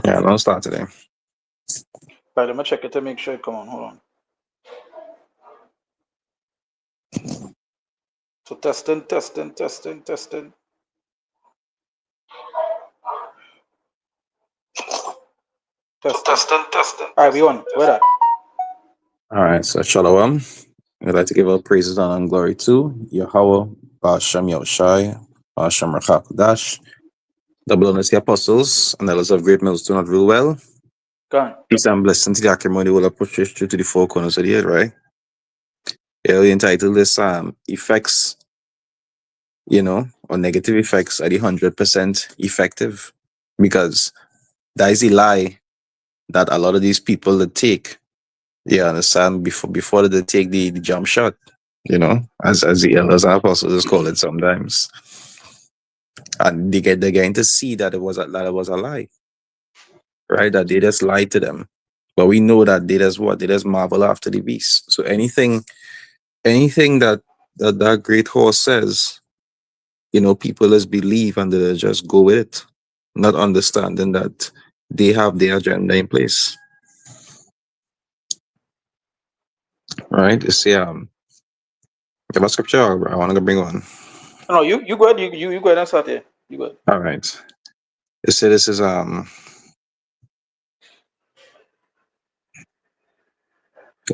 Yeah, don't start today. Right, let me check it to make sure it come on. Hold on. So testing. Testing. All right, we on. Where that? All right, so Shalom. We'd like to give all praises honor, and glory to Yahweh, Bashem Yahushai, Bashem Rachakudash, the bloodless apostles, and elders of great mills do not rule well. Gone. Peace and blessing to the acrimony will push us through to the four corners of the earth, right? Yeah, we entitled this effects, or negative effects are the 100% effective. Because that is a lie that a lot of these people that take, you understand, before they take the jump shot, as the elders and apostles just call it sometimes. And they're getting to see that it was a lie, right? That they just lied to them. But we know that they just what? They just marvel after the beast. So anything that great horse says, people just believe and they just go with it, not understanding that they have their agenda in place. Right? You see, give a scripture, bro. I want to bring one. No, you go ahead. You go ahead and start there. You go ahead. All right. You see, this is you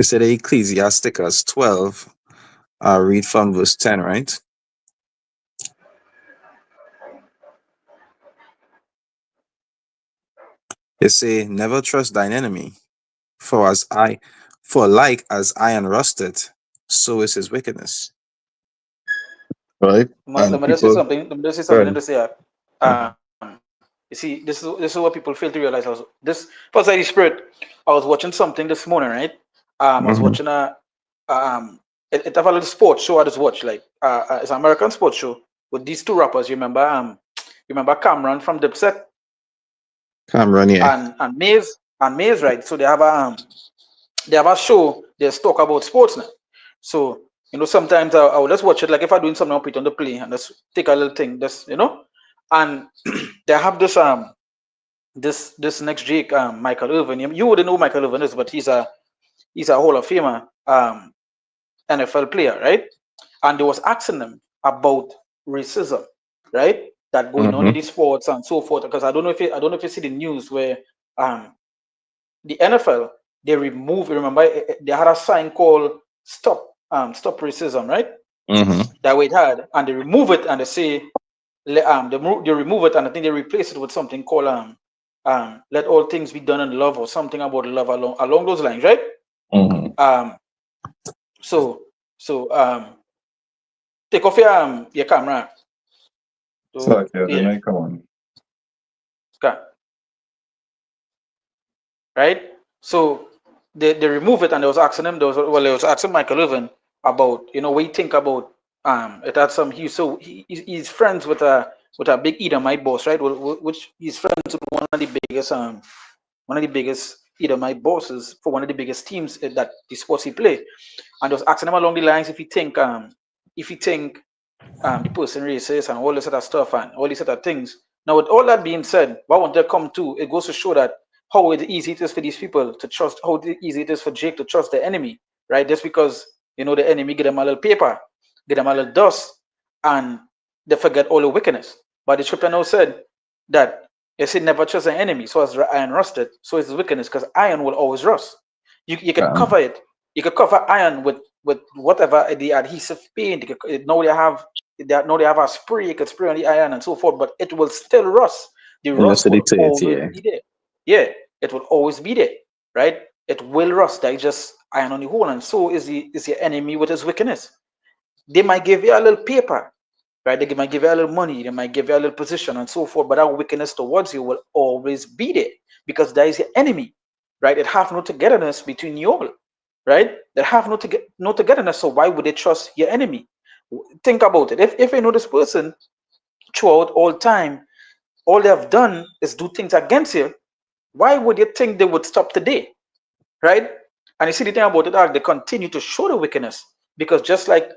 said Ecclesiasticus 12. I'll read from verse 10, right? It say, never trust thine enemy, for as I for like as iron rusted, so is his wickedness. Right? Let And me just say people something. Let me just say something good. to say that. You see, this is what people fail to realize. Also, this first the spirit. I was watching something this morning, right? I was Mm-hmm. watching a it have a little sports show. I just watch like it's an American sports show with these two rappers. You remember Cameron from Dipset Cameron, yeah. and Maze, right? So they have a show. They talk about sports now. So sometimes I will just watch it. Like if I'm doing something, I'll put it on the play and just take a little thing. And they have this next Jake, Michael Irvin. You wouldn't know who Michael Irvin is, but he's a Hall of Famer, NFL player, right? And they was asking them about racism, right? That going on Mm-hmm. in the sports and so forth. Because I don't know if you see the news where um the NFL they remove. Remember, they had a sign called "Stop Racism," right? Mm-hmm. That way it had, and they remove it and they say they remove it and I think they replace it with something called "Let all things be done in love" or something about love along those lines, right? Mm-hmm. Um, so so take off your camera. So So okay, then yeah, I come on. okay, right? So they remove it and they was asking them. They was asking Michael Irvin about what you think about it had some he's friends with a big Edomite boss, right? Which he's friends with one of the biggest Edomite bosses for one of the biggest teams that the sports he play, and was asking him along the lines if he think the person racist and all this other stuff and all these other things. Now, with all that being said, what I want to come to, it goes to show that how easy it is for these people to trust, how easy it is for Jake to trust the enemy, right? Just because the enemy get them a little paper, get them a little dust, and they forget all the wickedness. But the scripture now said that it said never trust an enemy, so as iron rusted, so is wickedness, because iron will always rust. You can cover it. You can cover iron with whatever the adhesive paint. Now they have a spray. You can spray on the iron and so forth, but it will still rust. The And that's rust the will it, always yeah. be there. Yeah, it will always be there, right? It will rust. That is just iron on the whole, and so is your enemy with his wickedness. They might give you a little paper, right? They might give you a little money, they might give you a little position and so forth, but that wickedness towards you will always be there because that is your enemy, right? It have no togetherness between you all, right? They have no togetherness. So why would they trust your enemy? Think about it. If you know this person throughout all time, all they have done is do things against you, why would you think they would stop today, right? And you see the thing about it, they continue to show the wickedness because just like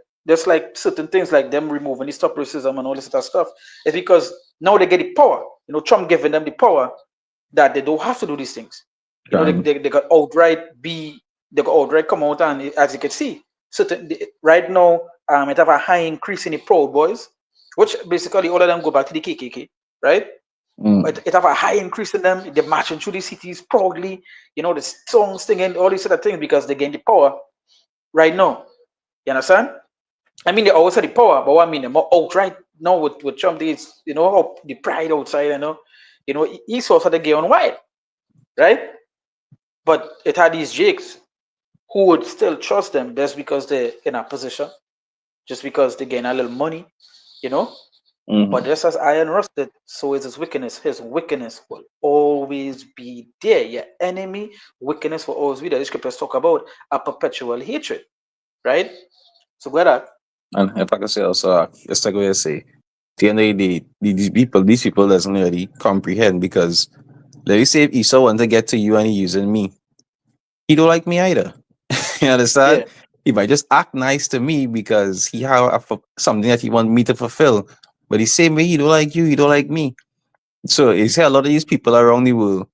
certain things like them removing the stop racism and all this other stuff, it's because now they get the power. Trump giving them the power that they don't have to do these things. Can. They got outright they got outright come out, and as you can see, right now, it have a high increase in the Proud Boys, which basically all of them go back to the KKK, right? Mm. It have a high increase in them. They're marching through the cities proudly, the songs singing, all these sort of things because they gain the power right now. You understand? I mean, they always had the power, but what I mean, they're more outright now with Trump. Is how the pride outside, he's also the gay on white, right? But it had these jakes who would still trust them just because they're in a position, just because they gain a little money, you know. But Mm-hmm. just as iron rusted, so is his wickedness. His wickedness will always be there. Your enemy wickedness will always be there. The scriptures talk about a perpetual hatred, right? So go ahead. And if I can say also, just like what you say, at the end of the day, these people doesn't really comprehend because let me say if Esau want to get to you and he using me, he don't like me either. You understand? Yeah. He might just act nice to me because he have something that he want me to fulfill. But the same way he don't like you, he don't like me. So you see a lot of these people around the world,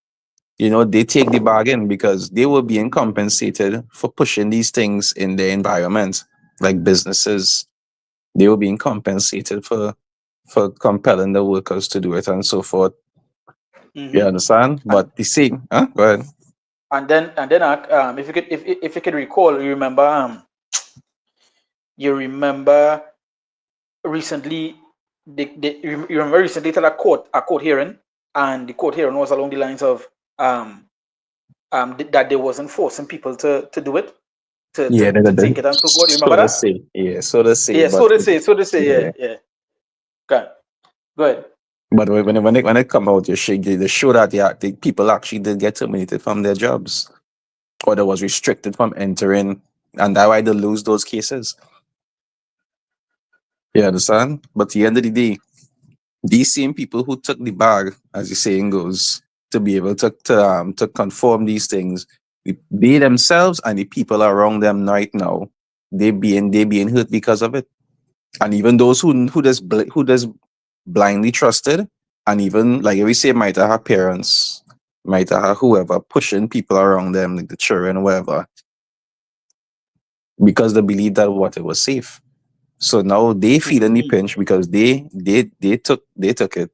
they take the bargain because they were being compensated for pushing these things in their environment, like businesses. They were being compensated for compelling the workers to do it and so forth. You Mm-hmm. understand? And But the same, huh? Go ahead. if you could if you could recall, you remember recently you remember recently to a court hearing, and the court hearing was along the lines of um that they wasn't forcing people to do it, Yeah, to take it and so forth. You remember so to that? say. Yeah, so to say. Yeah, so they say, Yeah. yeah, yeah. Okay, go ahead. But when it come out, they show that the people actually did get terminated from their jobs, or they was restricted from entering, and that's why they lose those cases. You understand? But at the end of the day, these same people who took the bag, as the saying goes, to be able to conform these things, they themselves and the people around them right now, they being hurt because of it. And even those who just blindly trusted, and even like we say, might have parents, might have whoever pushing people around them, like the children, or whatever, because they believe that what it was safe. So now they feeling the Mm-hmm. pinch because they took it,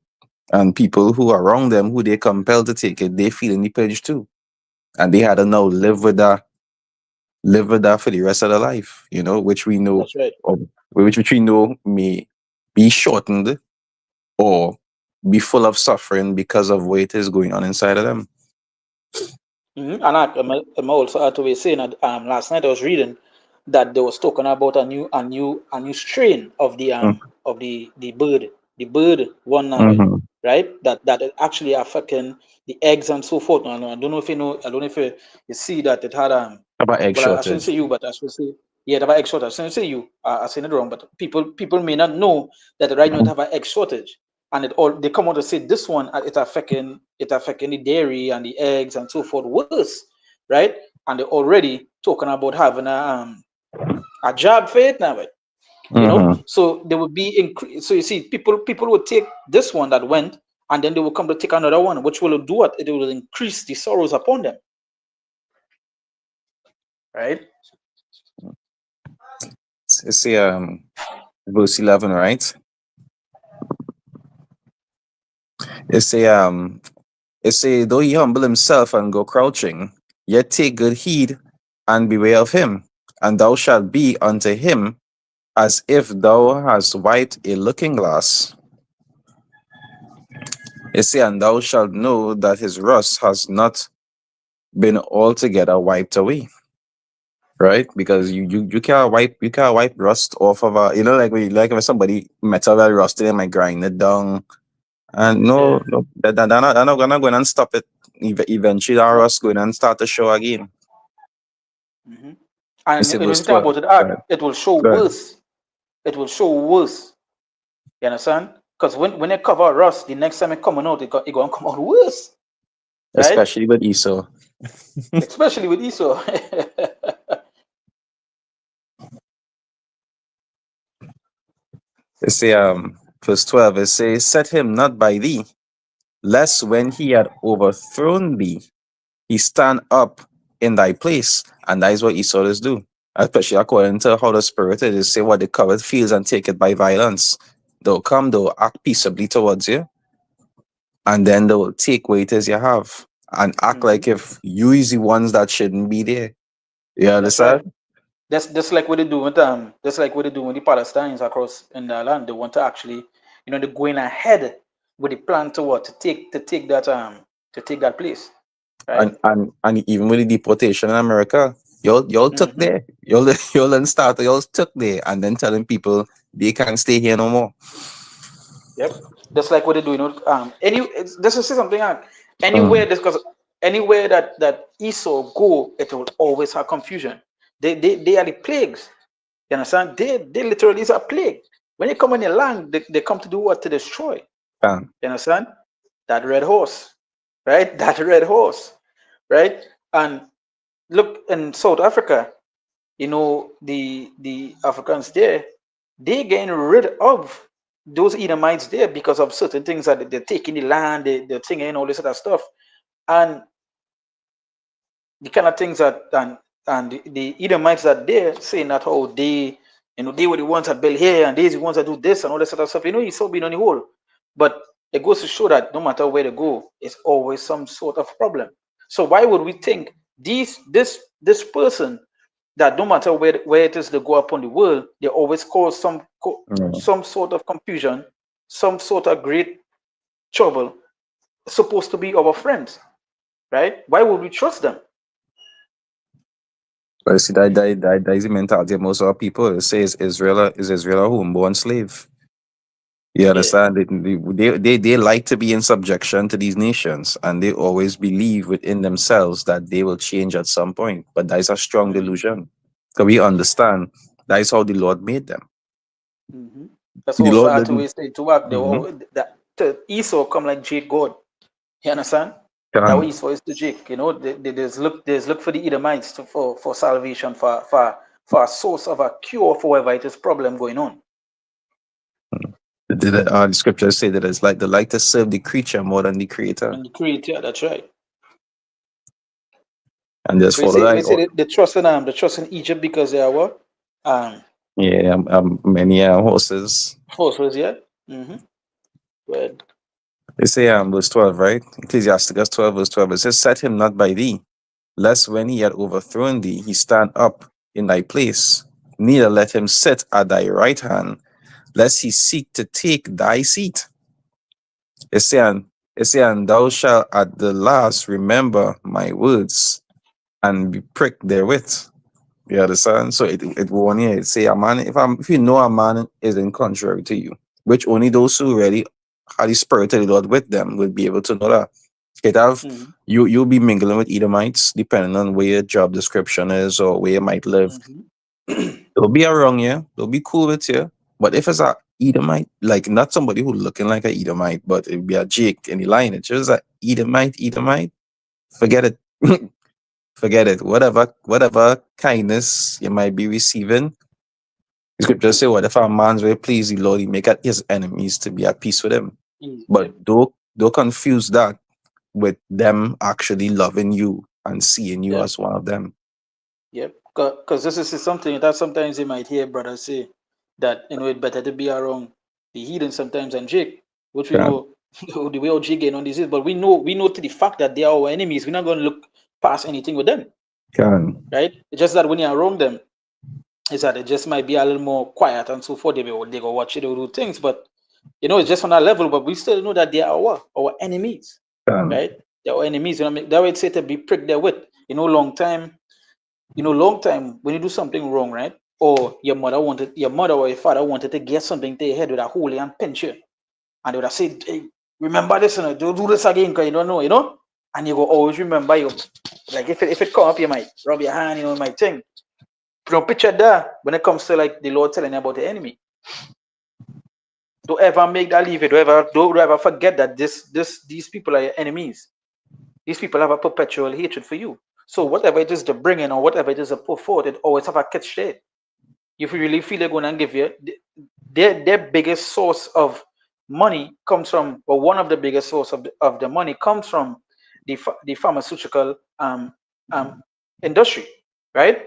and people who are around them who they compelled to take it, they feeling the pinch too, and they had to now live with that for the rest of their life. Which we know, That's right. or which we know may be shortened or be full of suffering because of what is going on inside of them. Mm-hmm. And I'm also had to be saying that last night I was reading that they was talking about a new strain of the bird one now, Mm-hmm. right? That is actually affecting the eggs and so forth. And I don't know if you know. I don't know if you see that it had About egg well, I shouldn't shortage. say you, but I should say, yeah, they have an egg shortage. I shouldn't say you. I said it wrong, but people may not know that right now it have an egg shortage, and they come out to say this one it affecting the dairy and the eggs and so forth worse, right? And they're already talking about having a job for it now, Mm-hmm. so they would be increase. So you see, people would take this one that went, and then they will come to take another one, which will do what? It will increase the sorrows upon them, right? It's the verse 11, right? It's a though he humble himself and go crouching, yet take good heed and beware of him, and thou shalt be unto him as if thou hast wiped a looking glass. It say, and thou shalt know that his rust has not been altogether wiped away. Right? Because you can't wipe rust off of like when somebody metal well rusted and might grind it down. And no, Yeah. no, they're not gonna go in and stop it. Eventually our No. rust going and start to show again. Hmm. It's And in if you verse think 12. about it, Go ahead. it will show Go ahead. worse. It will show worse. You understand? Because when they cover rust, the next time it coming out, it going to come out worse, right? Especially with Esau. Especially with Esau. It say verse 12, it says, set him not by thee, lest when he had overthrown thee, he stand up in thy place. And that is what Esau is do. Especially according to how the spirit is say what the covered feels and take it by violence. They'll come, they'll act peaceably towards you, and then they'll take what it is you have and act Hmm. like if you is the ones that shouldn't be there. You That's right. understand? That's like what they do with that's like what they do with the Palestinians across in the land. They want to actually, they're going ahead with the plan to what to take that place, right? And even with the deportation in America, y'all took Hmm. there. Y'all y'all didn't start, y'all took there and then telling people they can't stay here no more. Yep. That's like what they do. This is something like anywhere Mm, because anywhere that Esau go, it will always have confusion. They are the plagues. You understand? They literally is a plague. When they come on your land, they come to do what? To destroy. can, You understand? That red horse, right? That red horse, right? And look in South Africa, the Africans there, they getting rid of those Edomites there because of certain things that they're taking the land, they're taking all this other stuff, and the kind of things that and the Edomites that they're saying that they were the ones that built here and these the ones that do this and all this other stuff. You still being on the whole, but it goes to show that no matter where they go, it's always some sort of problem. So why would we think this person that no matter where it is they go upon the world, they always cause mm. some sort of confusion, some sort of great trouble, supposed to be our friends, right? Why would we trust them? But you see that is the mentality of most of our people. It says Israel a homeborn slave. You Yeah. understand? They like to be in subjection to these nations, and they always believe within themselves that they will change at some point. But that is a strong Hmm. delusion. Because we understand that is how the Lord made them. Hmm. That's The also Lord how to didn't. waste it to work. Mhm. That to Esau come like Jade God. You understand? That way Can, Esau is to Jake. There's look for the Edomites for salvation for a source of a cure for whatever it is problem going on. the scriptures say that it's like they like to serve the creature more than the creator, And the creator, that's right. and just We follow say that. we say the trust in Egypt because they are what? Yeah, many horses. Horses, yeah. Mm-hmm. Well, They say verse 12, right? Ecclesiasticus 12, verse 12. It says, set him not by thee, lest when he had overthrown thee, he stand up in thy place. Neither let him sit at thy right hand, lest he seek to take thy seat. It say, and thou shalt at the last remember my words and be pricked therewith. You understand? So it warn you. It say a man, if you know a man is in contrary to you, which only those who really had the spirit of the Lord with them will be able to know that. It have mm-hmm. you'll be mingling with Edomites depending on where your job description is or where you might live. Mm-hmm. They'll be around you. They'll be cool with you. But if it's a Edomite, like not somebody who looking like a Edomite, but it'd be a Jake in the line, it's just a Edomite, forget it. Forget it. Whatever kindness you might be receiving, the scripture say, what if a man's way please the Lord, he make his enemies to be at peace with him. But Yep, don't confuse that with them actually loving you and seeing you yep, as one of them. yep. Because this is something that sometimes you might hear brothers say that it's better to be around the heathen sometimes than Jake, which we Can, know the way Jake getting on this is, but we know to the fact that they are our enemies. We're not going to look past anything with them, can, right? It's just that when you're around them, is that it just might be a little more quiet and so forth. They go watch it, they will do things, but it's just on that level. But we still know that they are our enemies, can, right? They're our enemies. That way it's said to be pricked there with. Long time when you do something wrong, right? Or your mother or your father wanted to get something to your head with a holy and pinch you, and they would have said, "Hey, remember this, don't do this again, because you don't know. And you go always remember you. Like if it come up, you might rub your hand, you might think. Don't picture that when it comes to like the Lord telling you about the enemy. Don't ever make that leave it. Don't ever forget that these people are your enemies. These people have a perpetual hatred for you. So whatever it is to bring in or whatever it is to put forth, it always have a catch there. If you really feel they're going to give you their biggest source of money comes from, or one of the biggest source of the money comes from the pharmaceutical um, industry, right?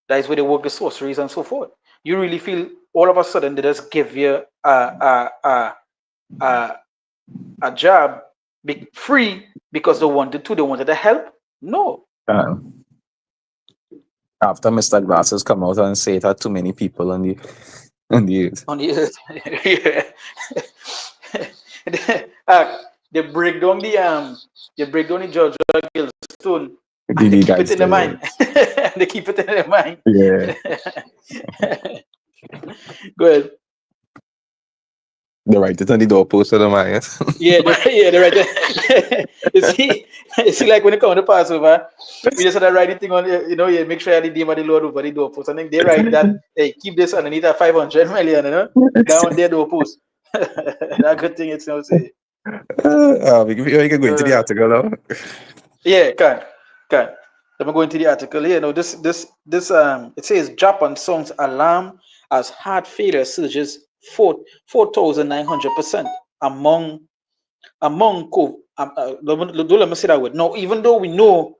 That is where they work the sorceries and so forth. You really feel all of a sudden they just give you a, a job free because they wanted to, they wanted to help? No. Um, After Mr. Glasses come out and say it had too many people on the earth. On the earth. Yeah. uh, they break down the Georgia Guildstone and they The keep it guys in their there. mind. They keep it in their mind. Yeah. Go ahead. They write it on the doorpost of the Maya. Yeah, yeah, they're right there. You see, like when it comes to Passover, we just had to write the thing on, yeah, make sure you have the name of the Lord over the doorpost. I think they write that, hey, keep this underneath at 500 million, down their doorpost. That good thing it's, say. We can go into the Uh, article now. yeah, can. Let me go into the article here. No, this it says Japan songs alarm as heart failure surges 4,900% among don't let me say that word. No, even though we know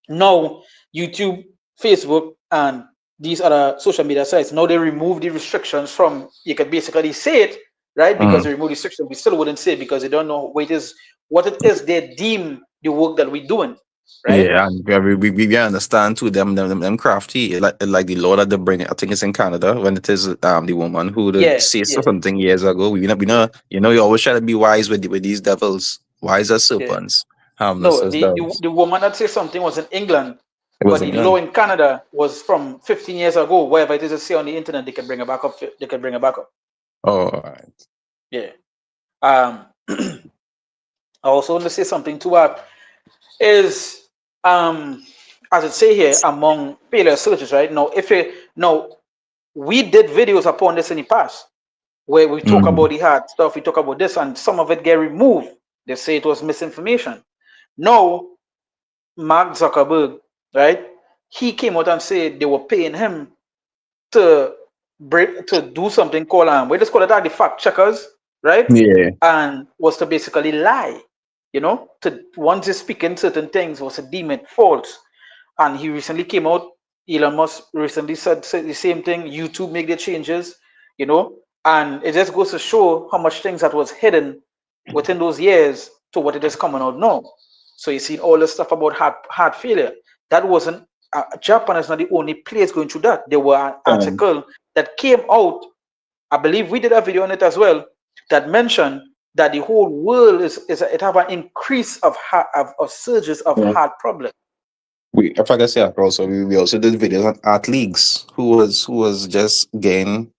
now YouTube, Facebook, and these other social media sites, now they remove the restrictions from, you can basically say it, right? Because they remove restrictions, we still wouldn't say it because they don't know what it is they deem the work that we're doing, right? Yeah, and we understand too them crafty like the law that they bring. I think it's in Canada when it is the woman who did Yeah, say yeah, something years ago. We know you always try to be wise with these devils, wise as yeah. serpents, harmless No, as the, the doves. the woman that said something was in England, It was but the law England. in Canada was from 15 years ago. Wherever it is to say on the internet, they can bring it back up. They can bring it back up. Oh, all right. Yeah. I also want to say something to that is as it say here among failure searches, right? Now, if it now we did videos upon this in the past where we talk about Mm. the hard stuff, we talk about this, and some of it get removed. They say it was misinformation. Now, Mark Zuckerberg, right? He came out and said they were paying him to to do something called we just call it the fact checkers, right? Yeah. And was to basically lie, to once he's speaking certain things was to deem it false. And he recently came out. Elon Musk recently said the same thing. YouTube make their changes, and it just goes to show how much things that was hidden within those years to what it is coming out now. So you see all the stuff about heart failure. That wasn't Japan is not the only place going through that. There were an Um, article that came out. I believe we did a video on it as well that mentioned that the whole world is it have an increase of of surges of yeah. heart problems. If I can say that also, we also did videos on athletes who was just gain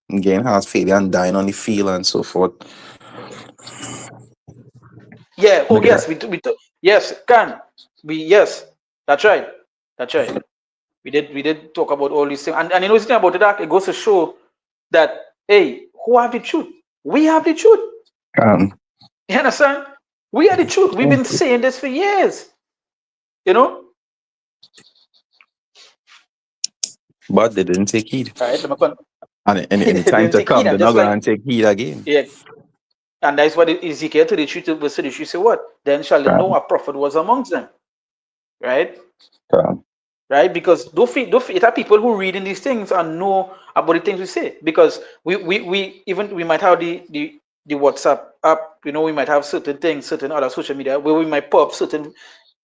heart failure and dying on the field and so forth. Yeah. Oh, Look at yes. that. Yes. Can we? Yes. That's right. That's right. We did talk about all these things, and the thing about it goes to show that, hey, who have the truth? We have the truth. Um, You understand? We are the truth. We've been saying this for years. You know. but they didn't take heed. All right. Let me con- And in they time didn't to take heed, come, they're and not just like, going to take heed again. yeah, and that's what Ezekiel to the truth verse to the truth say what? Then shall they know Um, a prophet was amongst them, right? um, Right? Because it are people who read in these things and know about the things we say. Because we might have the WhatsApp app, we might have certain things, certain other social media where we might pop certain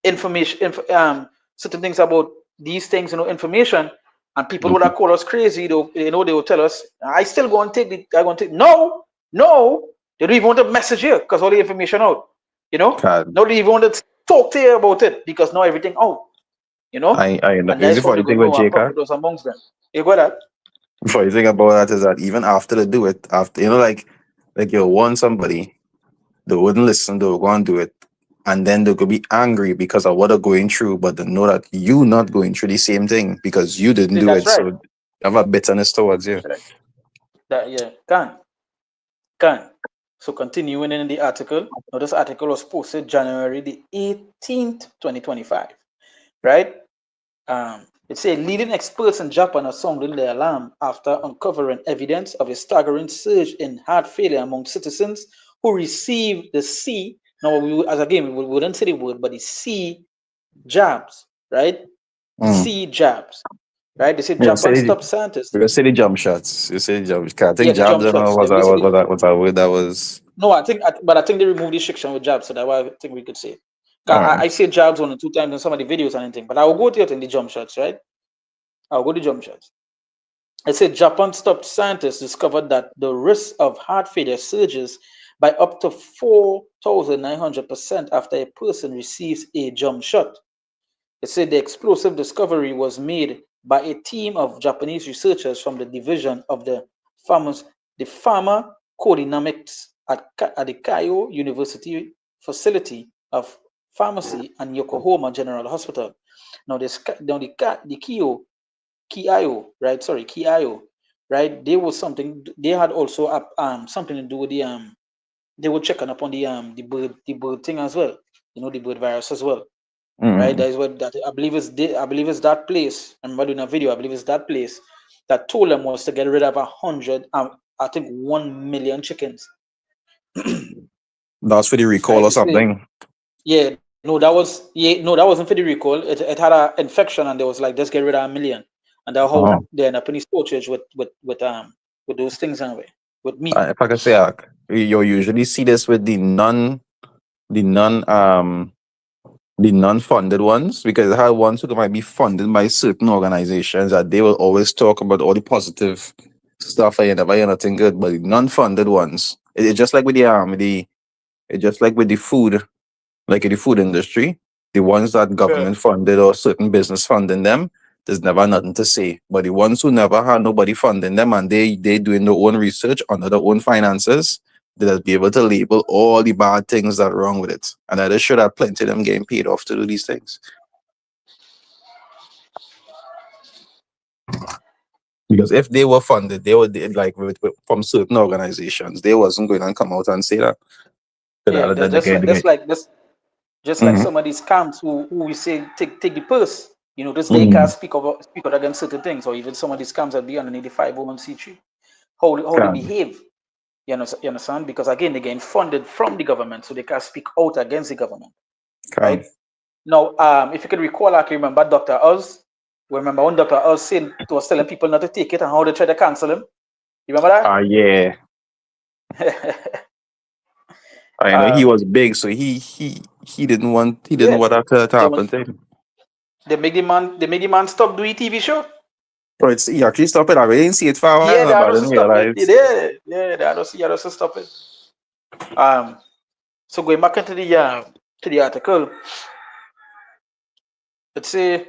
information, certain things about these things, information, and people would have call us crazy. They will tell us, I still go and take I go and take. No, no, they don't even want to message you because all the information out. God, No, they even want to talk to you about it because now everything out I know. and Is that's it how funny they go thing with know our Jacob? prophet was amongst them. You got that? Funny thing about that is that even after they do it, after like you warn somebody, they wouldn't listen, they will go and do it. And then they could be angry because of what they're going through, but they know that you not going through the same thing because you didn't do That's it. right. So you have a bitterness towards you. That's right. That yeah, can. So continuing in the article. Now this article was posted January the 18th, 2025. Right? It says leading experts in Japan are sounding the alarm after uncovering evidence of a staggering surge in heart failure among citizens who received the C. Now, as again, we wouldn't say the word, but the C jabs, right? Mm. C jabs, right? They said You Japan say stop scientists. you say the jump shots. You say the jump. 'Cause I Yeah, think the jabs. jump I don't know shots. was that was that word that was. No, but I think they removed the section with jabs, so that's why I think we could say it. All right. I say jabs 1 or 2 times in some of the videos and anything, but I will go to it in the jump shots, right? I'll go to jump shots. It said Japan stopped scientists discovered that the risk of heart failure surges by up to 4,900% after a person receives a jump shot. It said the explosive discovery was made by a team of Japanese researchers from the division of the pharmacodynamics at the Keio University facility of pharmacy and Yokohama General Hospital. Now, the Keio, right? Sorry, Keio, right? They had also something to do with they were checking up on the bird thing as well. The bird virus as well, right? Mm. That is what that I believe it's that place. I remember doing a video. I believe it's that place that told them was to get rid of 100. I think 1 million chickens. That's for the recall Right? or To say, something. no, that wasn't for the recall. It had an infection, and they was like, let's get rid of 1 million, and that's how Oh. they end up in the storage with those things anyway, with meat. If I can say, you usually see this with the non the non-funded ones, because I had ones who might be funded by certain organizations that they will always talk about all the positive stuff and never hear nothing good. But the non-funded ones, it's just like with the it's just like with the food, like in the food industry, the ones that Yeah. government funded or certain business funding them, there's never nothing to say. But the ones who never had nobody funding them and they doing their own research under their own finances, they'll be able to label all the bad things that are wrong with it. And I just should have plenty of them getting paid off to do these things. Because if they were funded, they would like from certain organizations, they wasn't going to come out and say that. Yeah, That they just get, like they just get. like this, just like Mm-hmm. some of these camps who we say take the purse. This they Mm-hmm. can't speak out against certain things, or even some of these camps that be underneath the 501c3, how they Can, behave. You understand? Because again, they're getting funded from the government, so they can't speak out against the government, can. right? Now, if you can recall, I can remember Dr. Oz. Remember when Dr. Oz was telling people not to take it and how they tried to cancel him? You remember Yeah. that? I know he was big, so he didn't Yeah, want that to they happen want to him. they make the man stop doing TV show. Oh, it's he actually stopped it. I really didn't see it for a Yeah, while, they but had I us to didn't stop it. realize. Yeah, they had us to stop it. Um, so going back into the article, it say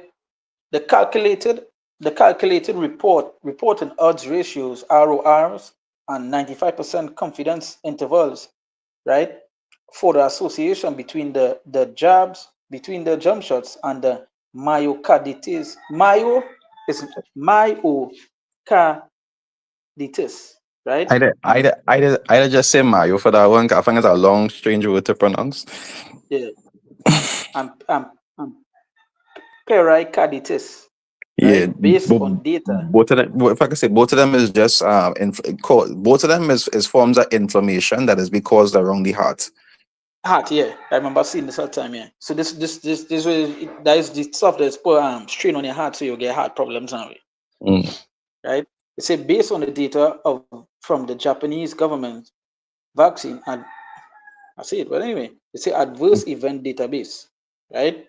the calculated the calculated reporting odds ratios RORs and 95% confidence intervals, right? For the association between the jump shots and the myocarditis. Myocarditis, right? And I did just say Mayo for that one. 'Cause I think it's a long, strange word to pronounce. yeah, and pericarditis, Yeah, right? Based but on data. both of them. If I can say, both of them is just both of them is forms of inflammation that is because around the heart. Heart, yeah. I remember seeing this all the time, yeah. So this way, that is the stuff that's put strain on your heart, so you'll get heart problems now, Mm. right? It said based on the data from the Japanese government vaccine, and I see it, but anyway, it's a adverse event database, right?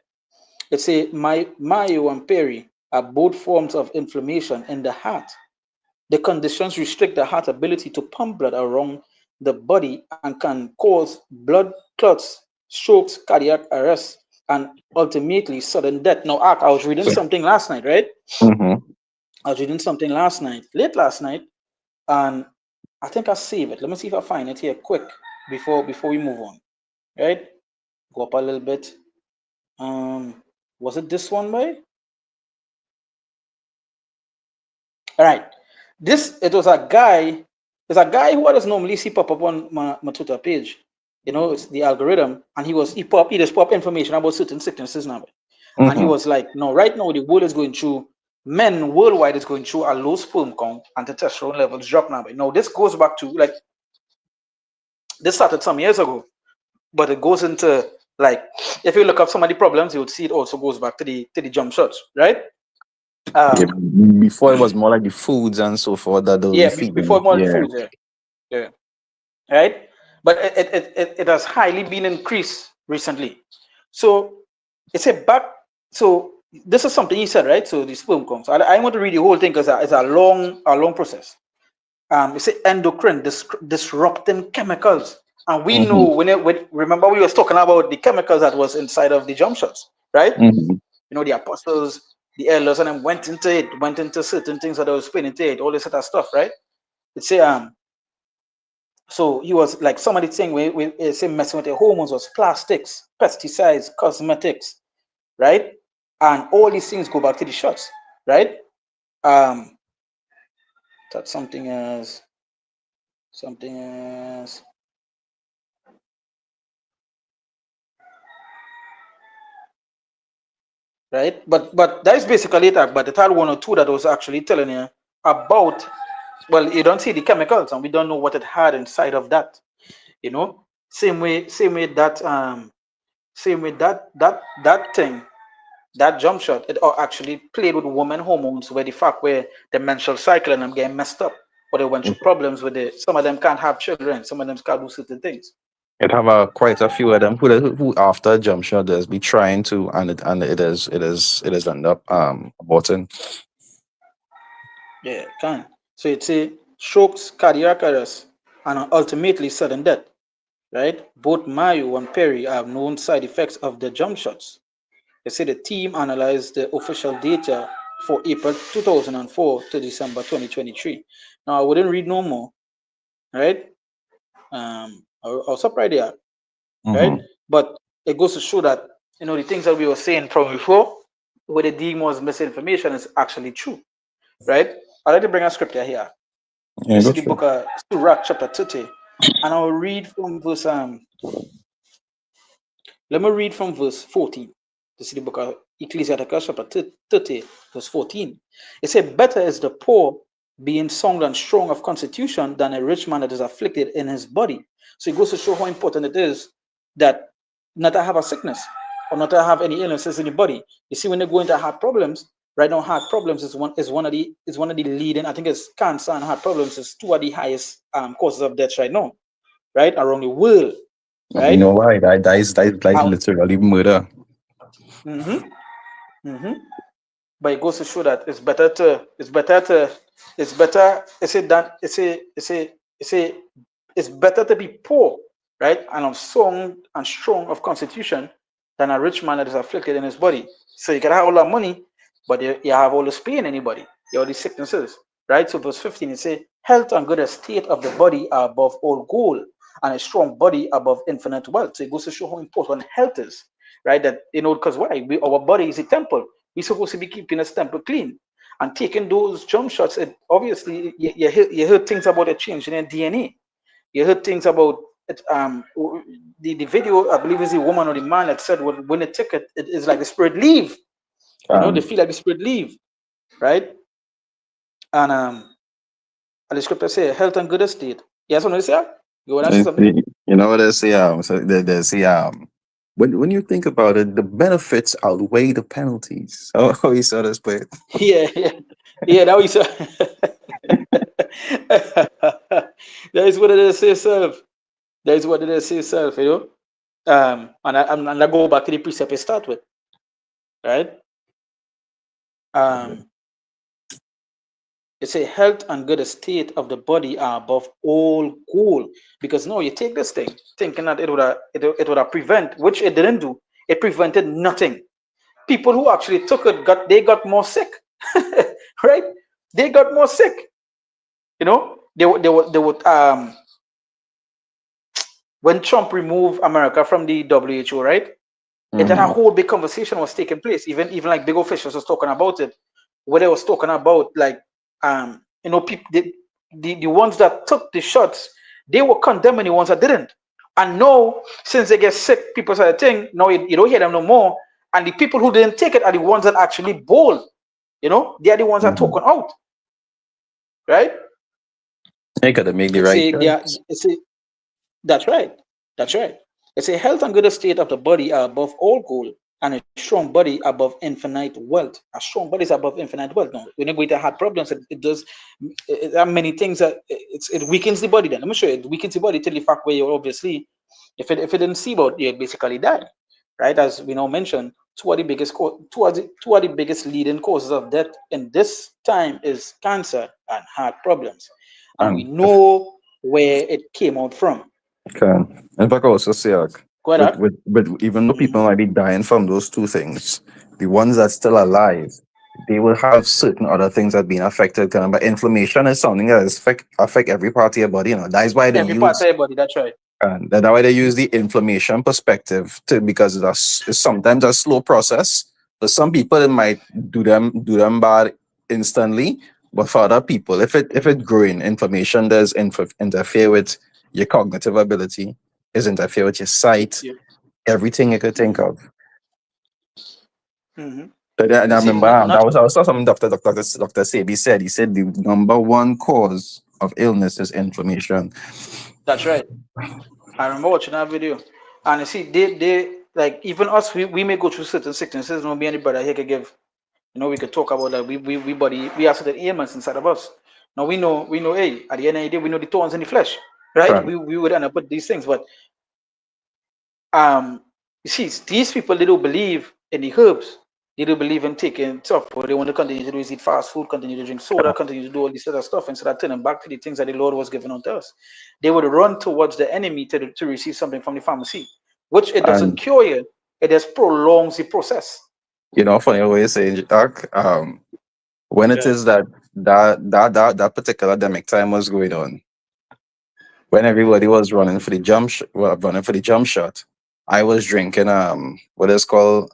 It's a myo and peri are both forms of inflammation in the heart. The conditions restrict the heart ability to pump blood around the body and can cause blood clots, strokes, cardiac arrest, and ultimately sudden death. Now, I was reading something last night, right? Mm-hmm. I was reading something late last night, and I think I saved it. Let me see if I find it here quick before we move on. Right? Go up a little bit. Was it this one, boy? All right. It was a guy. There's a guy who I just normally see pop up on my Twitter page. It's the algorithm, and he just pop information about certain sicknesses now. And he Mm-hmm. was like, no, right now the world is going through men worldwide is going through a low sperm count and testosterone levels drop now. Now this goes back to like This started some years ago, but it goes into, like, if you look up some of the problems, you would see it also goes back to the jump shots, right? Yeah, Um, before it was more like the foods and so forth that they'll be yeah, before feeding. more Yeah. food, yeah, yeah, right. But it has highly been increased recently. So it's a back. So this is something he said, right? So the sperm comes. I want to read the whole thing because it's a long process. It's a endocrine disrupting chemicals, and we know Mm-hmm. when remember we was talking about the chemicals that was inside of the jump shots, right? Mm-hmm. The apostles, the elders, and then went into certain things that I was explaining to it, all this sort of stuff, right? It's a so he was like somebody saying we say messing with the hormones was plastics, pesticides, cosmetics, right? And all these things go back to the shots, right? Um, that's something as right? But that is basically it. But the third one or two that was actually telling you about, well, you don't see the chemicals, and we don't know what it had inside of that. You know, same way that thing, that jump shot, it actually played with women hormones, where the fact where the menstrual cycle and them getting messed up, or they went through problems with it. Some of them can't have children. Some of them can't do certain things. It have quite a few of them who after a jump shot does be trying to, and it is end up aborting. Yeah, can. So it's a strokes, cardiac arrest, and ultimately sudden death. Right? Both Mayo and Perry have known side effects of the jump shots. They say the team analyzed the official data for April 2004 to December 2023. Now, I wouldn't read no more, right? I'll stop right there, right? Mm-hmm. But it goes to show that, the things that we were saying from before, where the deem was misinformation, is actually true, right? I'd like to bring a scripture here. Yeah, This go is the through. book of Sirach, chapter 30, and I'll read from verse Let me read from verse 14. This is the book of Ecclesiasticus, chapter 30, verse 14. It says, better is the poor being sound and strong of constitution than a rich man that is afflicted in his body. So it goes to show how important it is that not to have a sickness or not to have any illnesses in your body. You see, when they go into heart problems, right now heart problems is one of the leading, I think it's cancer and heart problems is two of the highest causes of death right now, right? Around the world, You right? know why? That is like literally murder. Mm-hmm. Mm-hmm. But it goes to show that it's better to be poor, right, and of sound and strong of constitution than a rich man that is afflicted in his body. So you can have all that money, but you have all this pain in your body, you have all these sicknesses, right? So verse 15 it says, health and good estate of the body are above all gold, and a strong body above infinite wealth. So it goes to show how important health is, right? That, because why? Our body is a temple. We're supposed to be keeping this temple clean. And taking those jump shots, it obviously you heard things about a change in their DNA. You heard things about it. The video, I believe, is the woman or the man that said when they take it, it is like the spirit leave. They Um, feel like the spirit leave, right? And the scripture say health and good estate. Yes, what you say? You want to say something? you know what they say? So they say when you think about it, the benefits outweigh the penalties. Oh, you saw this play. Yeah, yeah, yeah. That was that is what it is. Say self. That is what it is. Say self. And I go back to the precept I start with, right? Um, it's a health and good estate of the body are above all goal. Because no, you take this thing thinking that it would have prevent, which it didn't do. It prevented nothing. People who actually took it got more sick, right? They got more sick. They would when Trump removed America from the WHO, right? It had a Mm-hmm. whole big conversation was taking place. Even like big officials was talking about it, where they was talking about like people the ones that took the shots, they were condemning the ones that didn't. And now, since they get sick, people say thing, no, you don't hear them no more. And the people who didn't take it are the ones that actually bold. They are the ones that Mm-hmm. talking out, right? They gotta make the It's right a they are choice. it's a That's right. That's right. It's a health and good state of the body are above all goal, and a strong body above infinite wealth. A strong body is above infinite wealth. No, when you're going to have problems, it does. There are many things that it weakens the body. Then let me show you. It weakens the body till the fact where you obviously, if it didn't see about, you basically die. Right, as we now mentioned, two are the biggest leading causes of death in this time is cancer and heart problems, and we And know where it came out from. can in fact also say like, Go ahead. with even though people Mm-hmm. might be dying from those two things, the ones that's still alive, they will have certain other things that being affected. Kind of, but inflammation is something that is affect every part of your body. You know, that's why they Every part of use your body. That's right. and that's why they use the inflammation perspective to because it's sometimes a slow process. For some people, it might do them bad instantly, but for other people, if it growing, inflammation does interfere with your cognitive ability, is interfere with your sight, Yeah. everything you could think Mm-hmm. of. Mm-hmm. And And I see, remember not that was also something Dr. Sebi said. He said the number one cause of illness is inflammation. that's right. I remember watching that video, and you see, they like even us. We may go through certain sicknesses. No, me and the brother here could give. We could talk about that. We body we have certain ailments inside of us. Now we know. Hey, at the end of the day, we know the thorns in the flesh, right? Right. We would end up with these things, but um you see these people, they don't believe in the herbs, they don't believe in taking stuff, or they want to continue to do is eat fast food, continue to drink soda, continue to do all this other stuff instead of turning back to the things that the Lord was giving unto us. They would run towards the enemy to receive something from the pharmacy, which it doesn't And cure you, it just prolongs the process. funny way you say, Jack. When it Yeah. is that particular demic time was going on, when everybody was running for the running for the jump shot, I was drinking what is called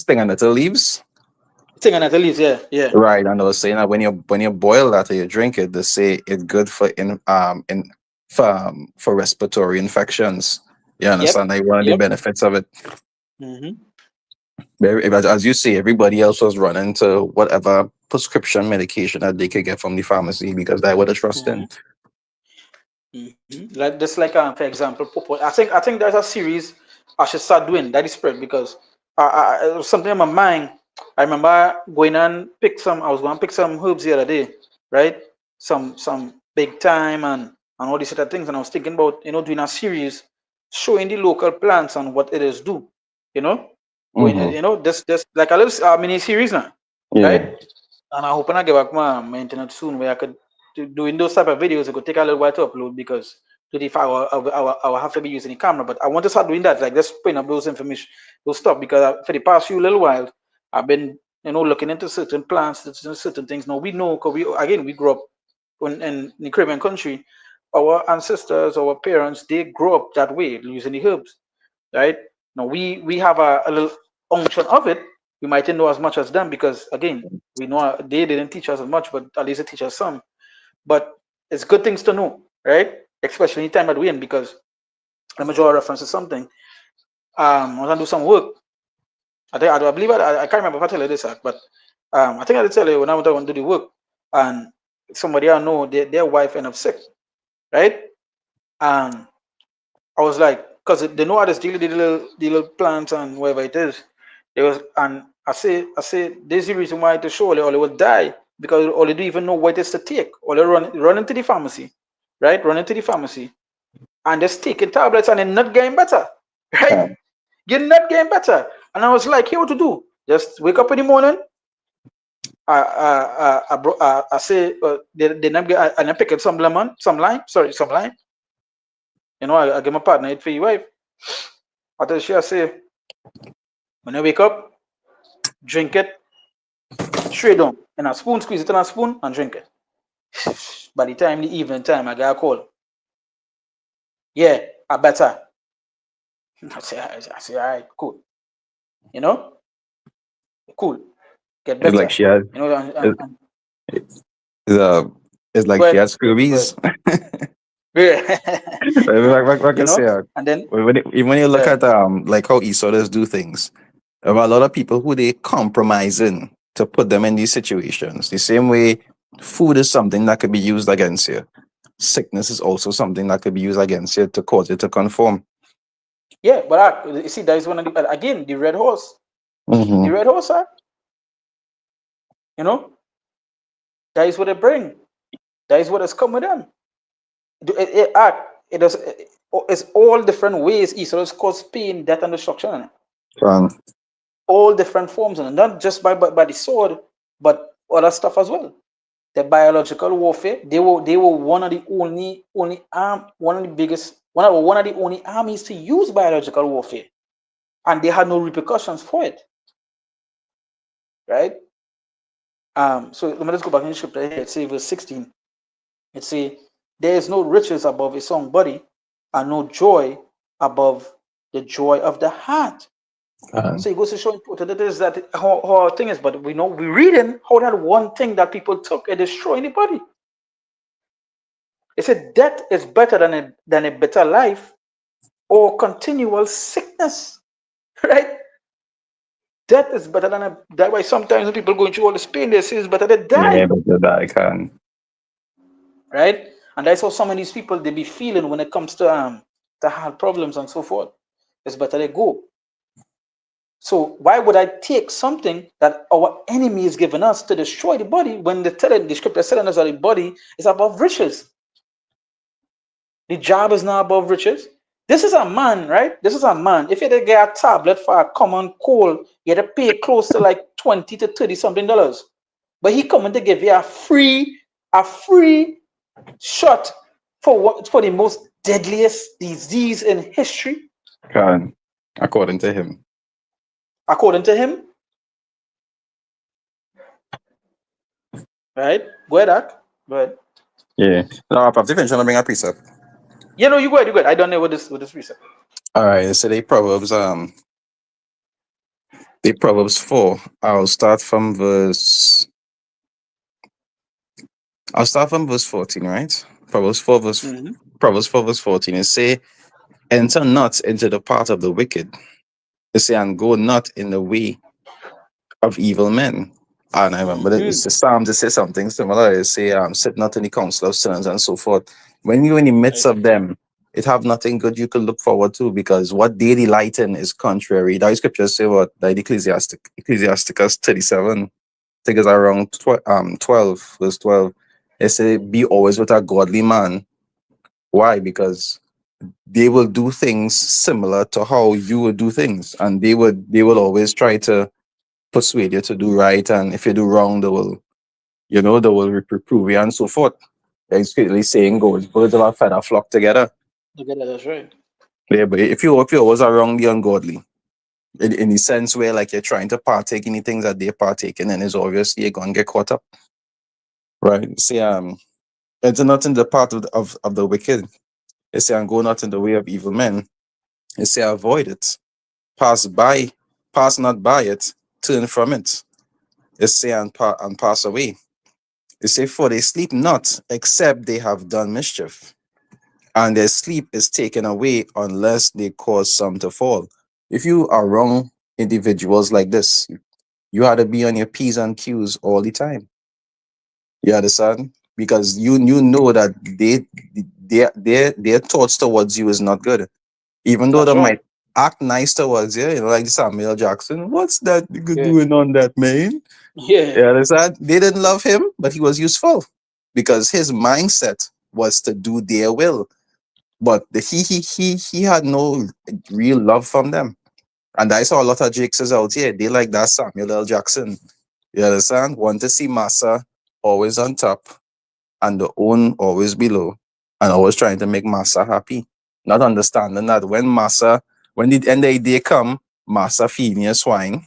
thing on the leaves. Thing and at least, yeah, yeah. Right, and I was saying that when you boil that or you drink it, they say it's good for respiratory infections. You Yep, understand? Like one of the yep. benefits of it. Hmm. As you say, everybody else was running to whatever prescription medication that they could get from the pharmacy because they were the trust in. Like just like for example, purple. I think there's a series I should start doing that is spread because it was something in my mind. I remember going and pick some. I was going to pick some herbs the other day, right? Some big time and all these other things, and I was thinking about doing a series showing the local plants and what it is do. You know, going Mm-hmm. this like a little mini series now, right? Yeah. And I hope when I get back my internet soon where I could doing those type of videos. It could take a little while to upload because to the file I will have to be using the camera. But I want to start doing that, like just putting up those information, those stuff because for the past few little while I've been looking into certain plants, certain things. Now we know because we grew up in the Caribbean country. Our ancestors, our parents, they grew up that way using the herbs, right? Now we have a little unction of it. We might not know as much as them because again, we know they didn't teach us as much, but at least they teach us some. But it's good things to know, right? Especially in the time that we're in because let me draw a reference to something. I want to do some work. I believe I can't remember if I tell you this, but I think I did tell you when I went to do the work and somebody I know their wife ended up sick, right? And I was like, because they know how to deal with the little plants and whatever it is. It was, and I say, there's the reason why to show or they will die because or they don't even know what it is to take. Or they run into the pharmacy, right? Run into the pharmacy and just taking tablets and they're not getting better, right? Um, You're not getting better. And I was like, here, what to do? Just wake up in the morning. I say, they not get, and I pick up some lemon, some lime, sorry, some lime. I give my partner it for your wife. I tell she, I say, when I wake up, drink it straight down. And a spoon, squeeze it in a spoon and drink it. By the time the evening time, I got a call. Yeah, I better. I say, all right, cool. You know, cool. Get it's like better. she had it, And it's, uh, it's like go she ahead. had Go scoobies. ahead. Yeah. Like I say, And then, even when you look yeah, at like how Esau's do things, there are a lot of people who they compromising to put them in these situations. The same way food is something that could be used against you. sickness is also something that could be used against you to cause you to conform. Yeah, but you see, that is one of the, again, the red horse. The Mm-hmm. red horse, you know, that is what they bring. That is what has come with them. It does. It's all different ways. It cause pain, death, and destruction. Um, All different forms, and not just by the sword, but other stuff as well. The biological warfare. They were one of the only one of the biggest one of the only armies to use biological warfare, and they had no repercussions for it, right? So let me just go back in the scripture here. It says verse 16. It says, "There is no riches above a strong body, and no joy above the joy of the heart." um, So it goes to show important it is that how our thing is, but we know we're reading how that one thing that people took and destroying the body. It said death is better than a better life or continual sickness, right? Death is better than a. That's why sometimes when people going through all this pain, they say it's better to yeah, die, but that I can. right? And that's how some of these people they be feeling when it comes to heart problems and so forth. It's better they go. So why would I take something that our enemy is giving us to destroy the body when the scripture is telling us that the body is above riches? The job is not above riches. This is a man, right? This is a man. If you had to get a tablet for a common cold, you had to pay close to like 20 to 30 something dollars. But he coming to give you a free shot for the most deadliest disease in history, Can, according to him. according to him, right? Go ahead, Ak. Go ahead. Yeah. No, I've been trying to bring a precept. Yeah, no, you go ahead, you go ahead. I don't know what this research. All right. So they Proverbs 4. I'll start from verse 14, right? Mm-hmm. Proverbs 4 verse 14. It say, enter not into the path of the wicked. It say, and go not in the way of evil men. And I remember that it's Mm-hmm. the Psalms that say something similar. It say, sit not in the council of sinners and so forth. When you're in the midst of them, it have nothing good you could look forward to, because what they delight in is contrary. That scriptures say what? Like Ecclesiasticus 37, I think it's around 12, verse 12. It say, be always with a godly man. Why? Because they will do things similar to how you would do things, and they will always try to persuade you to do right, and if you do wrong, they will reprove you and so forth. Basically, saying goes, birds of a feather flock together. Okay, that's right. Yeah, but if you always around the ungodly, in the sense where like you're trying to partake in the things that they partake in, and it's obvious you're gonna get caught up, right? See, enter not in the path of the wicked. They say, and go not in the way of evil men. They say, avoid it. Pass by, pass not by it. Turn from it. They say, and pass away. They say, for they sleep not, except they have done mischief, and their sleep is taken away unless they cause some to fall. If you are wrong individuals like this, you had to be on your P's and Q's all the time. You understand? Because you know that their thoughts towards you is not good. Even though That's they right. might act nice towards you, like Samuel Jackson. What's that nigga Yeah. doing on that, man? Yeah. You understand? They didn't love him, but he was useful because his mindset was to do their will. But he had no real love from them. And I saw a lot of Jakes out here. They like that Samuel L. Jackson. You understand? Want to see Massa always on top and the own always below. And always trying to make Massa happy. Not understanding that when the end of the day come, Massa feeding you swine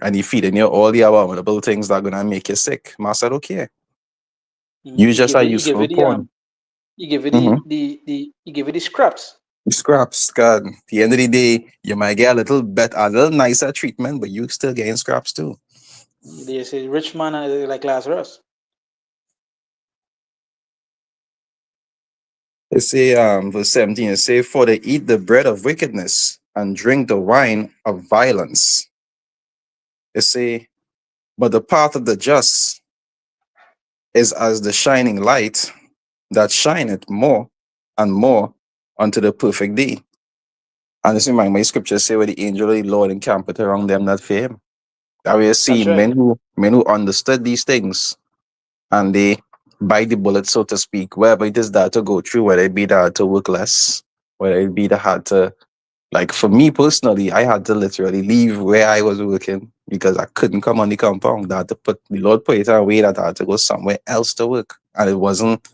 and he feeding you all the abominable things that are gonna make you sick. Massa don't care. Mm, You just a useful pawn. Mm-hmm. he give you the scraps. Scraps, God. At the end of the day, you might get a little nicer treatment, but you still getting scraps too. They say rich man like Lazarus. It say, verse 17, it say, for they eat the bread of wickedness and drink the wine of violence. It say, but the path of the just is as the shining light that shineth more and more unto the perfect day. And this is my scriptures say where the angel of the Lord encampeth around them that fear him. That we see That's right. men who understood these things, and they bite the bullet, so to speak, wherever it is that to go through, whether it be that to work less, whether it be that had to, like for me personally, I had to literally leave where I was working because I couldn't come on the compound. I had to put the Lord put it away that I had to go somewhere else to work. And it wasn't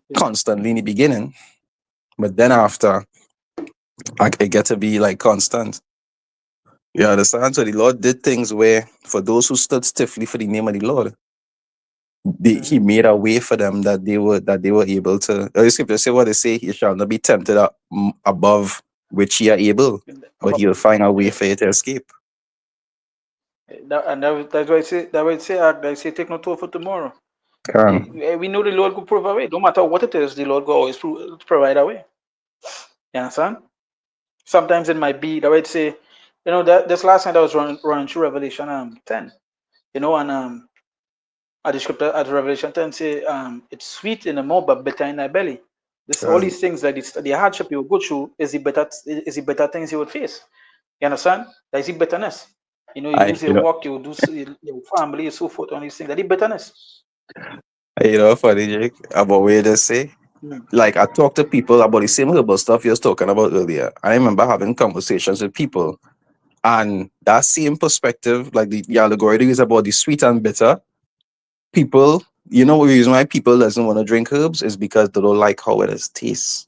Yeah. constantly in the beginning, but then after it get to be like constant. You understand? So the Lord did things where for those who stood stiffly for the name of the Lord, he Mm-hmm. made a way for them that they were able to. The scripture say what they say, he shall not be tempted above which ye are able, but he'll find a way Yeah. for you to escape. That's why I say that why I say act. I say take no thought for tomorrow. Um, We know the Lord could provide a way. No matter what it is, the Lord will always provide a way. You understand? Sometimes it might be that way. Say, that this last night I was running through Revelation 10. And at the scripture at Revelation 10 say it's sweet in the mouth but bitter in the belly. This all um, these things that the hardship you will go through is the better things you would face. You understand? That is the bitterness. You I lose your work, you do your family, so forth, on these things. That is bitterness. funny Jake about what you just say. Mm. Like I talk to people about the same herbal stuff you was talking about earlier. I remember having conversations with people, and that same perspective, like the allegory is about the sweet and bitter. People, the reason why people doesn't want to drink herbs is because they don't like how it is tastes.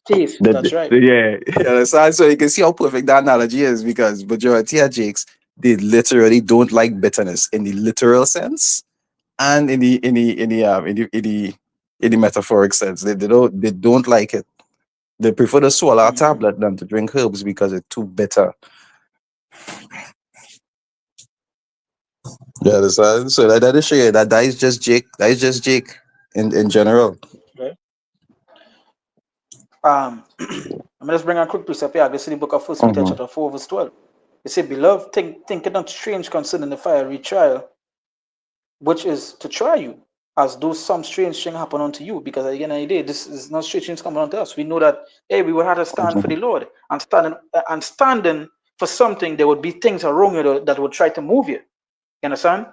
Taste. That's right. Yeah, you understand? So you can see how perfect that analogy is because majority of jakes, they literally don't like bitterness in the literal sense and in the metaphoric sense. They don't like it. They prefer to swallow a Hmm. tablet than to drink herbs because it's too bitter. You understand? So that is show you that is just Jake. That is just Jake in general. Right. I'm just bring a quick precept here. I guess in the book of First Peter Mm-hmm. chapter 4 verse 12. It says, "Beloved, think it not strange concerning the fiery trial which is to try you, as though some strange thing happen unto you." Because at the end of the day, this is not strange things coming unto us. We know that hey, we will have to stand for the Lord and standing for something. There would be things around you that would try to move you. You understand?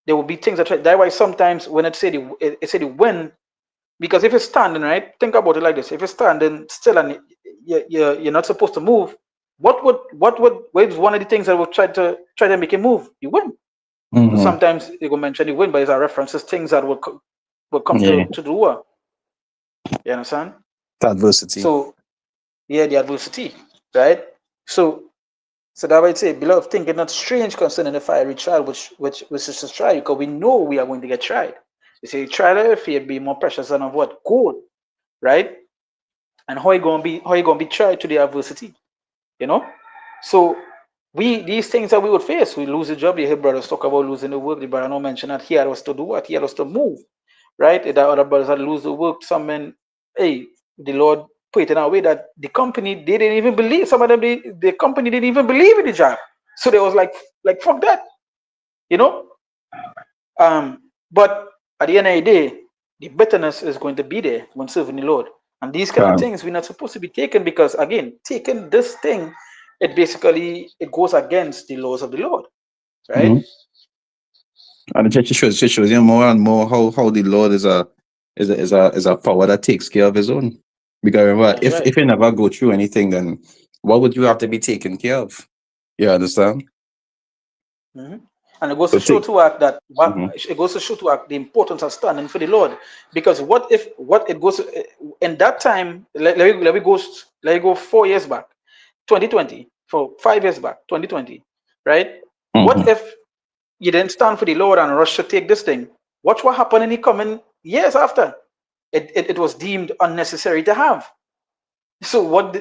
There will be things that try. That's why sometimes when it say the wind, because if you're standing right, think about it like this: if you're standing still and you're not supposed to move, what is one of the things that will try to make you move? You win. So Mm-hmm. sometimes you go mention the win, but it's a references things that will come Yeah, to the war. You understand? adversity. So yeah, the adversity, right? So so that would say, beloved, think it not strange concerning the fiery trial which is to try you, because we know we are going to get tried. You say trial of faith be more precious than of what? Gold, right? And how you gonna be tried to the adversity, you know? So these things that we would face, we lose a job. You hear brothers talk about losing the work. The brother no mention that he had us to do what? He had us to move, right? That other brothers had lose the work. Some men, hey, the Lord put it in a way that the company they didn't even believe. Some of them, the company didn't even believe in the job. So they was like fuck that, you know. But at the end of the day, the bitterness is going to be there when serving the Lord. And these kind of Um, things we're not supposed to be taken, because again, taking this thing, it goes against the laws of the Lord, right? mhm. And the church shows you more and more how the Lord is a power that takes care of his own. Because remember, That's if right. if you never go through anything, then what would you have to be taken care of? You understand? Mhm. And it goes So to show take. to act that what Mhm. it goes to show to act the importance of standing for the Lord. Because what if what it goes in that time? Let me go 4 years back, 2020, for 5 years back, 2020, right? What Mhm. if you didn't stand for the Lord and rush to take this thing? Watch what happened in the coming years after. It was deemed unnecessary to have. So what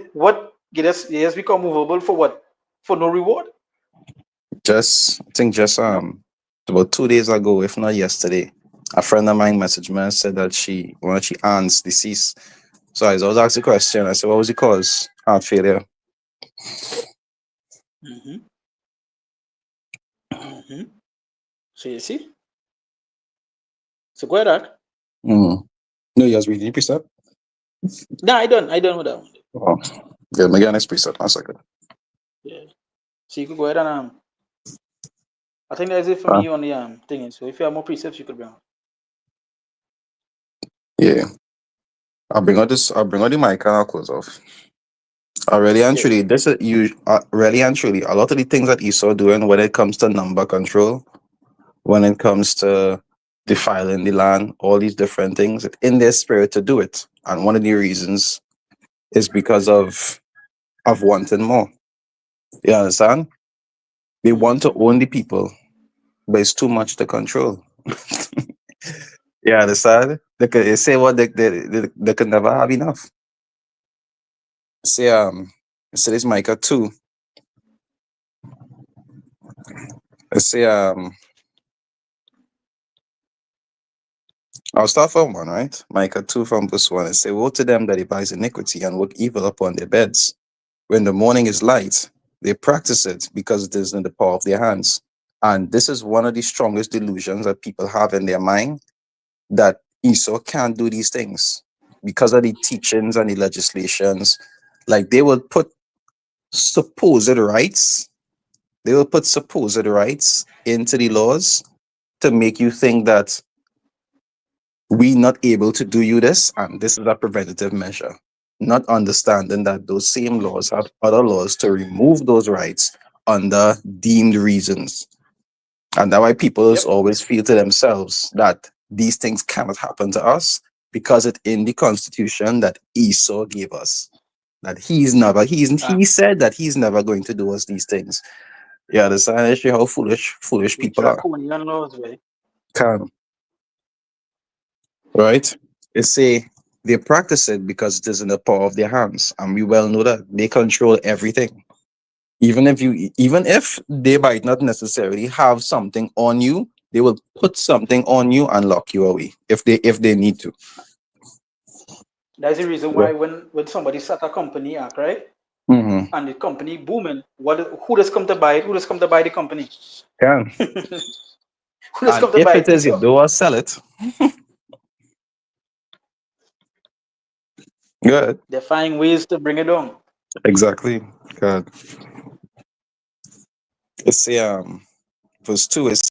it has become movable for what? For no reward, I think just you know? about 2 days ago, if not yesterday, a friend of mine messaged me and said that one of she aunts deceased. So I was asked the question. I said, "What was the cause? Heart failure." Hmm. Hmm. So you see, so go ahead, Ak. Mm. No, you guys reading the precept? No, I done with that one. Oh, yeah, me get next precept. One second. Yeah. So you could go ahead and I think that's it for Uh, me on the thing. So if you have more precepts, you could bring on. yeah. I'll bring out the mic and I'll close off. Really and Yeah. truly, this is you. Really and truly, a lot of the things that Esau doing when it comes to number control, when it comes to defiling the land, all these different things, it's in their spirit to do it. And one of the reasons is because of wanting more. You understand? They Mm-hmm. want to own the people, but it's too much to control. You understand? They say what they can never have enough. Say say this Micah 2. Let's say I'll start from one, right? Micah 2 from verse 1. It say, woe to them that devise iniquity and work evil upon their beds. When the morning is light, they practice it because it is in the power of their hands. And this is one of the strongest delusions that people have in their mind, that Esau can't do these things because of the teachings and the legislations. Like they will put supposed rights, they will put supposed rights into the laws to make you think that we not able to do you this, and this is a preventative measure, not understanding that those same laws have other laws to remove those rights under deemed reasons. And that's why people is Yep. always feel to themselves that these things cannot happen to us because it's in the constitution that Esau gave us. That he said that he's never going to do us these things. Yeah, understand actually how foolish The people are. draconian laws, right? Can right? They say they practice it because it is in the power of their hands, and we well know that they control everything. Even if they might not necessarily have something on you, they will put something on you and lock you away if they need to. That's the reason Yeah. why when somebody start a company act, right? Mm-hmm. And the company booming, who does come to buy it? Who does come to buy the company? Yeah. Who does And come to if buy it it? is you Esau. do or sell it, good. They find ways to bring it down. Exactly. Good. It's verse 2 is,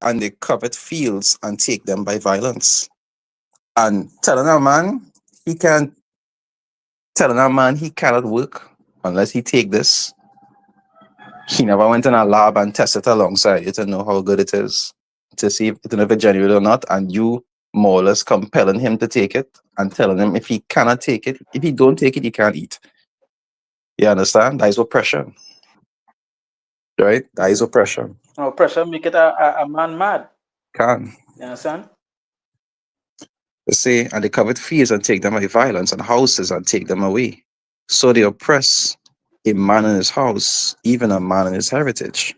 and they covet fields and take them by violence. And he can't telling a man he cannot work unless he take this. He never went in a lab and tested it alongside you to know how good it is, to see if it's genuine or not, and you more or less compelling him to take it and telling him if he cannot take it, if he don't take it, he can't eat. You understand? That is oppression, right? That is oppression. No pressure make it a man mad. Can. You understand? They say, and they covet fields and take them by violence, and houses and take them away. So they oppress a man in his house, even a man in his heritage,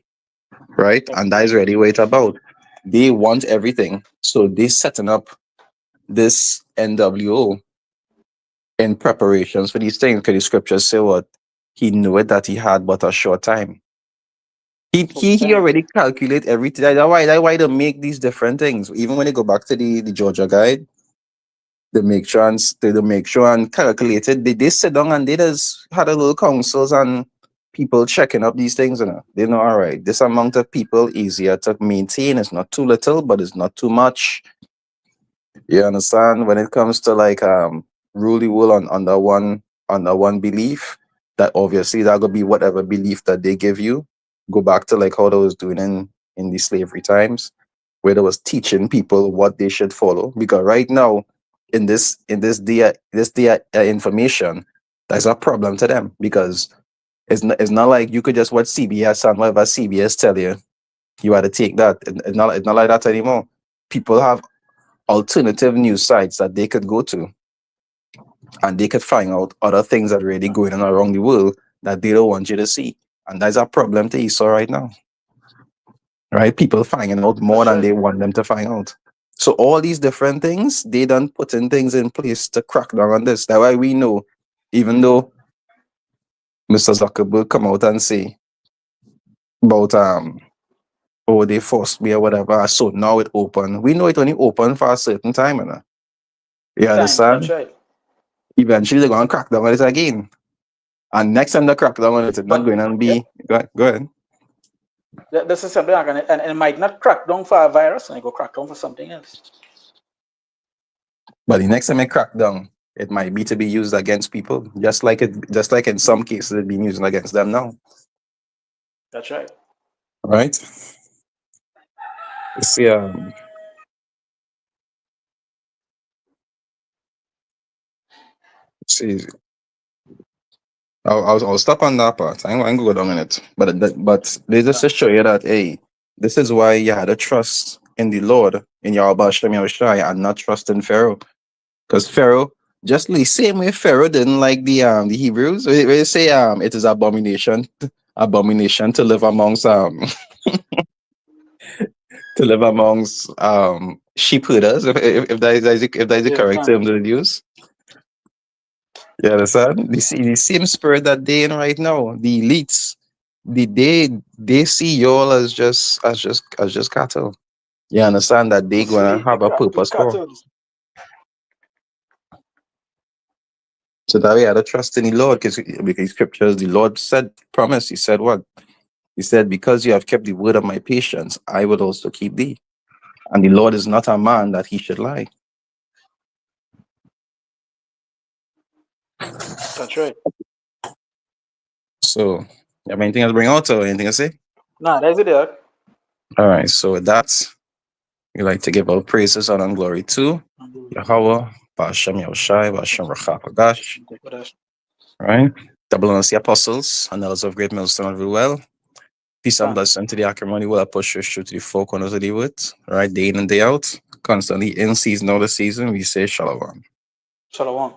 right? Yep. And that is really what it's about. They want everything. So they setting up this NWO in preparations for these things. Because the scriptures say what? He knew it that he had but a short time. Over He time. already calculate everything. That's why they make these different things. Even when they go back to the Georgia guide, they make sure and calculate it. They sit down and they just had a little councils and people checking up these things, and they know, all right, this amount of people easier to maintain. It's not too little, but it's not too much. You understand? When it comes to like rule the world on under one belief, that obviously that could be whatever belief that they give you. Go back to like how they was doing in the slavery times, where they was teaching people what they should follow. Because right now, in this day information, that's a problem to them because it's not like you could just watch CBS and whatever CBS tell you, you had to take that. It's not like that anymore. People have alternative news sites that they could go to and they could find out other things that are really going on around the world that they don't want you to see. And that's a problem to Esau right now, right? People finding out For more than sure. they want them to find out. So all these different things, they done putting things in place to crack down on this. That's why we know, even though Mr. Zuckerberg come out and say about oh they forced me or whatever, so now it open. We know it only open for a certain time, you know. You Time. That's understand? right. Eventually they're gonna crack down on it again. And next time they crack down on it, it's not But going to yeah, be go ahead. this is something like, and it might not crack down for a virus, and it go crack down for something else. But the next time it crack down, it might be to be used against people, just like in some cases it's being used against them now. That's right. Right? You see, see, I'll stop on that part. I ain't gonna go down on it. But they just to show you that hey, this is why you had to trust in the Lord in your Shem Yahushai and not trust in Pharaoh. Because Pharaoh, just the same way Pharaoh didn't like the Hebrews, we say it is abomination to live amongst to live amongst sheep herders, if that is the Yeah, correct term fine. to use. You understand? The same spirit that they in right now, the elites, they see y'all as just cattle. You understand that they gonna See, have a the purpose for. cartoons. So that we had to trust in the Lord because scriptures, the Lord said, promise, he said what? He said, because you have kept the word of my patience, I will also keep thee. And the Lord is not a man that he should lie. That's right. So, you have anything else to bring out or anything to say? Nah, that's it there. All right, so with that, we like to give our praises honor, and glory to Yahweh, Ba'ashem Yahushai, Ba'ashem Rachapagash, right? Double honors the apostles and elders of great millstone of the well. Peace and Fine. blessing to the acrimony will push us through to the four corners of the earth, right? Day in and day out, constantly in season, out of season. We say shalom. Shalom.